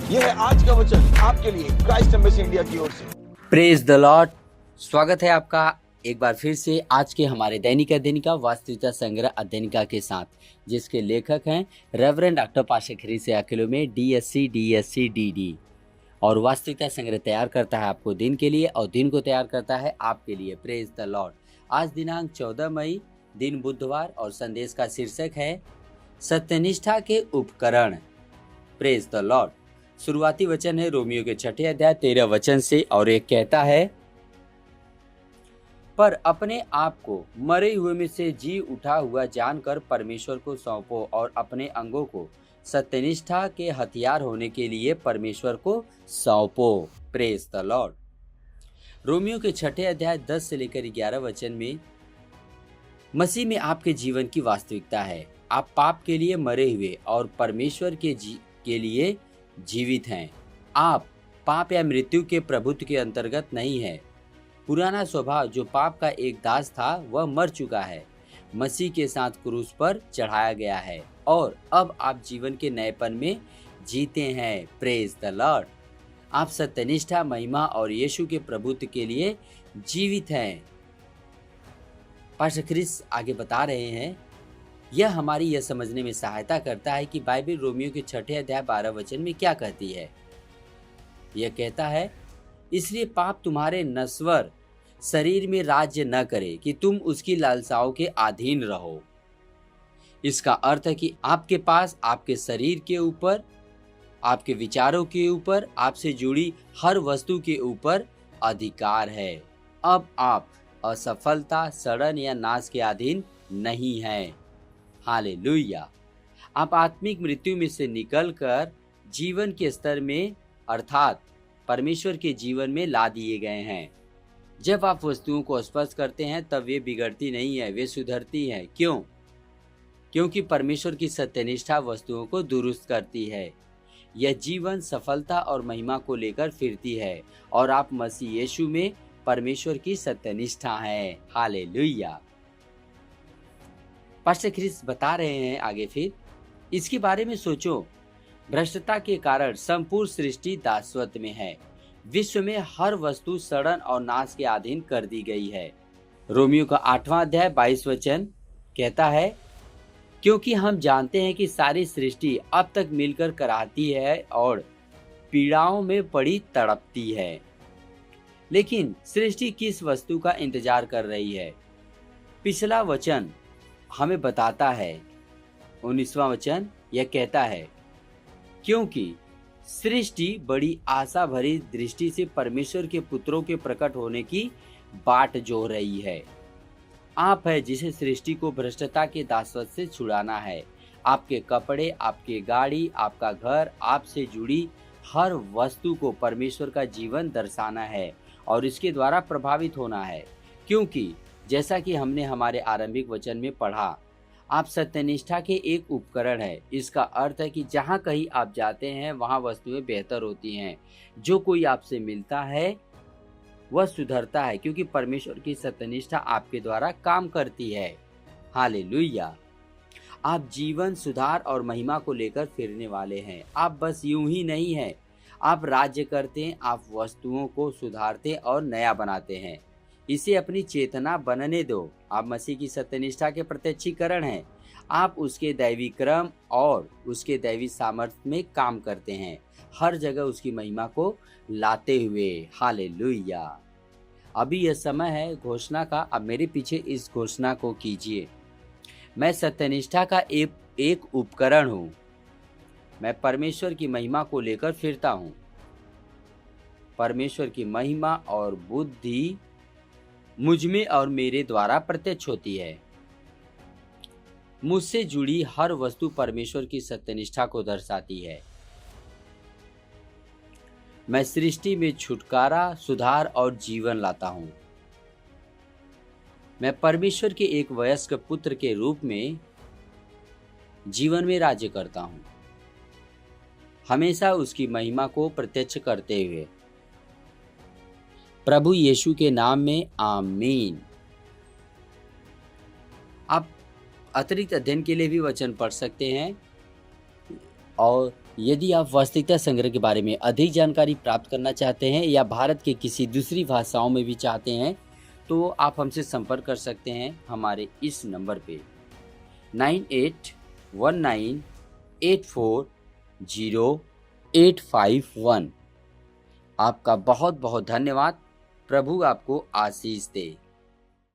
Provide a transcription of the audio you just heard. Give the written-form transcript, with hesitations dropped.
यह है आज का वचन आपके लिए क्राइस्ट एम्बेसी इंडिया की ओर से। Praise the Lord. स्वागत है आपका एक बार फिर से आज के हमारे दैनिक अध्ययनिका वास्तविकता संग्रह अध्ययनिका के साथ, जिसके लेखक हैं रेवरेंड डॉक्टर पाशा खरीसे अकेलो में DSc DD। और वास्तविकता संग्रह तैयार करता है आपको दिन के लिए और दिन को तैयार करता है आपके लिए। Praise the Lord. आज दिनांक 14 मई, दिन बुधवार, और संदेश का शीर्षक है सत्यनिष्ठा के उपकरण। Praise the Lord. शुरुआती वचन है रोमियो के 6 अध्याय 13 वचन से, और एक कहता है, पर अपने आप को मरे हुए में से जी उठा हुआ जानकर परमेश्वर को सौंपो और अपने अंगों को सत्यनिष्ठा के हथियार होने के लिए परमेश्वर को सौंपो। Praise the Lord. रोमियो के 6 अध्याय 10 से लेकर 11 वचन में मसीह में आपके जीवन की वास्तविकता है। आप पाप के लिए मरे हुए और परमेश्वर के लिए जीवित हैं। आप पाप या मृत्यु के प्रभुत्व के अंतर्गत नहीं है। पुराना स्वभाव जो पाप का एक दास था वह मर चुका है, मसीह के साथ क्रूस पर चढ़ाया गया है, और अब आप जीवन के नएपन में जीते हैं। Praise the Lord. आप सत्यनिष्ठा, महिमा और यीशु के प्रभुत्व के लिए जीवित हैं। पास्टर क्रिस आगे बता रहे हैं, यह हमारी यह समझने में सहायता करता है कि बाइबल रोमियो के 6 अध्याय 12 वचन में क्या कहती है। यह कहता है, इसलिए पाप तुम्हारे नश्वर शरीर में राज्य न करे कि तुम उसकी लालसाओं के अधीन रहो। इसका अर्थ है कि आपके पास आपके शरीर के ऊपर, आपके विचारों के ऊपर, आपसे जुड़ी हर वस्तु के ऊपर अधिकार है। अब आप असफलता, सड़न या नाश के अधीन नहीं हैं। हालेलुया। आप आत्मिक मृत्यु में से निकलकर जीवन के स्तर में अर्थात परमेश्वर के जीवन में ला दिए गए हैं। जब आप वस्तुओं को स्पर्श करते हैं तब वे बिगड़ती नहीं है, वे सुधरती हैं। क्यों? क्योंकि परमेश्वर की सत्यनिष्ठा वस्तुओं को दुरुस्त करती है। यह जीवन सफलता और महिमा को लेकर फिरती है, और आप मसीह यीशु में परमेश्वर की सत्यनिष्ठा है। हालेलुया। पास्टर क्रिस बता रहे हैं आगे, फिर इसके बारे में सोचो। भ्रष्टता के कारण संपूर्ण सृष्टि दासत्व में है। विश्व में हर वस्तु सड़न और नाश के अधीन कर दी गई है। रोमियो का 8वां अध्याय 22 वचन कहता है, क्योंकि हम जानते हैं कि सारी सृष्टि अब तक मिलकर कराहती है और पीड़ाओं में पड़ी तड़पती है। लेकिन सृष्टि किस वस्तु का इंतजार कर रही है? पिछला वचन हमें बताता है, 19वां वचन यह कहता है, क्योंकि सृष्टि बड़ी आशा भरी दृष्टि से परमेश्वर के पुत्रों के प्रकट होने की बाट जोह रही है। आप है जिसे सृष्टि को भ्रष्टता के दासत्व से छुड़ाना है। आपके कपड़े, आपके गाड़ी, आपका घर, आपसे जुड़ी हर वस्तु को परमेश्वर का जीवन दर्शाना है और इसके द्वारा प्रभावित होना है। क्योंकि जैसा कि हमने हमारे आरंभिक वचन में पढ़ा, आप सत्यनिष्ठा के एक उपकरण है। इसका अर्थ है कि जहाँ कहीं आप जाते हैं वहाँ वस्तुएं बेहतर होती हैं। जो कोई आपसे मिलता है वह सुधरता है, क्योंकि परमेश्वर की सत्यनिष्ठा आपके द्वारा काम करती है। हालेलुया। आप जीवन, सुधार और महिमा को लेकर फिरने वाले हैं। आप बस यूं ही नहीं हैं, आप राज्य करते हैं, आप वस्तुओं को सुधारते और नया बनाते हैं। इसे अपनी चेतना बनने दो। आप मसीह की सत्यनिष्ठा के प्रत्यक्षीकरण हैं। आप उसके दैवी क्रम और उसके दैवी सामर्थ्य में काम करते हैं, हर जगह उसकी महिमा को लाते हुए। हालेलुया। अभी यह समय है घोषणा का। अब मेरे पीछे इस घोषणा को कीजिए, मैं सत्यनिष्ठा का एक उपकरण हूँ। मैं परमेश्वर की महिमा को लेकर फिरता हूँ। परमेश्वर की महिमा और बुद्धि मुझ में और मेरे द्वारा प्रत्यक्ष होती है। मुझसे जुड़ी हर वस्तु परमेश्वर की सत्यनिष्ठा को दर्शाती है। मैं सृष्टि में छुटकारा, सुधार और जीवन लाता हूँ। मैं परमेश्वर के एक वयस्क पुत्र के रूप में जीवन में राज्य करता हूँ, हमेशा उसकी महिमा को प्रत्यक्ष करते हुए। प्रभु यीशु के नाम में आमीन। आप अतिरिक्त अध्ययन के लिए भी वचन पढ़ सकते हैं और यदि आप वास्तविकता संग्रह के बारे में अधिक जानकारी प्राप्त करना चाहते हैं या भारत के किसी दूसरी भाषाओं में भी चाहते हैं तो आप हमसे संपर्क कर सकते हैं हमारे इस नंबर पे 9819840851। आपका बहुत बहुत धन्यवाद। प्रभु आपको आशीष दे।